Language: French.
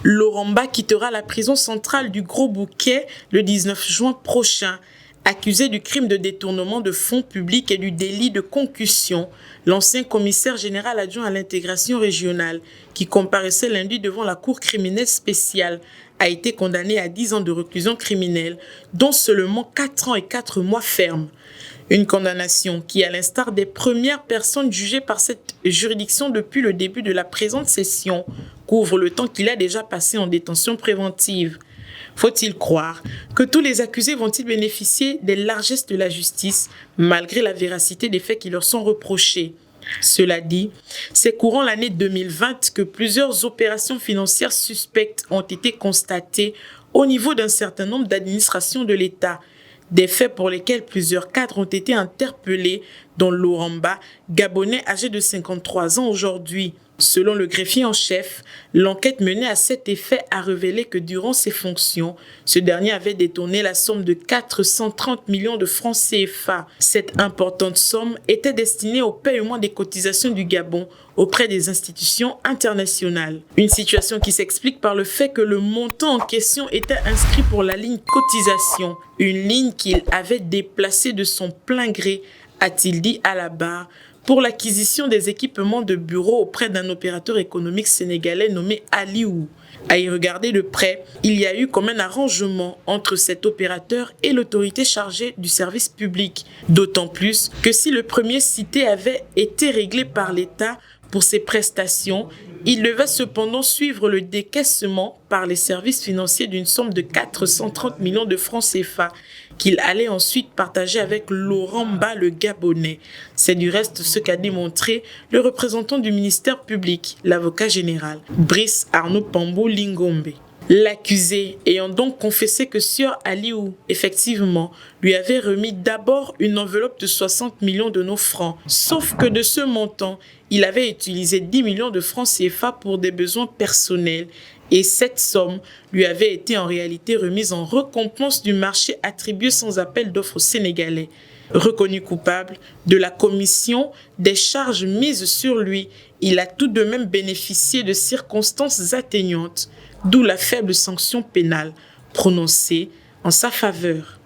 Laurent Mba quittera la prison centrale du Gros Bouquet le 19 juin prochain. Accusé du crime de détournement de fonds publics et du délit de concussion, l'ancien commissaire général adjoint à l'intégration régionale, qui comparaissait lundi devant la Cour criminelle spéciale, a été condamné à 10 ans de réclusion criminelle, dont seulement 4 ans et 4 mois fermes. Une condamnation qui, à l'instar des premières personnes jugées par cette juridiction depuis le début de la présente session, couvre le temps qu'il a déjà passé en détention préventive. Faut-il croire que tous les accusés vont-ils bénéficier des largesses de la justice, malgré la véracité des faits qui leur sont reprochés? Cela dit, c'est courant l'année 2020 que plusieurs opérations financières suspectes ont été constatées au niveau d'un certain nombre d'administrations de l'État. Des faits pour lesquels plusieurs cadres ont été interpellés, dont Laurent Mba, Gabonais âgé de 53 ans aujourd'hui. Selon le greffier en chef, l'enquête menée à cet effet a révélé que durant ses fonctions, ce dernier avait détourné la somme de 430 millions de francs CFA. Cette importante somme était destinée au paiement des cotisations du Gabon auprès des institutions internationales. Une situation qui s'explique par le fait que le montant en question était inscrit pour la ligne cotisation, une ligne qu'il avait déplacée de son plein gré, a-t-il dit à la barre, pour l'acquisition des équipements de bureau auprès d'un opérateur économique sénégalais nommé Aliou. À y regarder de près, il y a eu comme un arrangement entre cet opérateur et l'autorité chargée du service public. D'autant plus que si le premier cité avait été réglé par l'État pour ses prestations, il devait cependant suivre le décaissement par les services financiers d'une somme de 430 millions de francs CFA qu'il allait ensuite partager avec Laurent Mba, le Gabonais. C'est du reste ce qu'a démontré le représentant du ministère public, l'avocat général, Brice Arnaud Pambo Lingombe. L'accusé ayant donc confessé que Sieur Aliou, effectivement, lui avait remis d'abord une enveloppe de 60 millions de nos francs, sauf que de ce montant, il avait utilisé 10 millions de francs CFA pour des besoins personnels et cette somme lui avait été en réalité remise en récompense du marché attribué sans appel d'offres sénégalais. Reconnu coupable de la commission des charges mises sur lui, il a tout de même bénéficié de circonstances atténuantes, d'où la faible sanction pénale prononcée en sa faveur.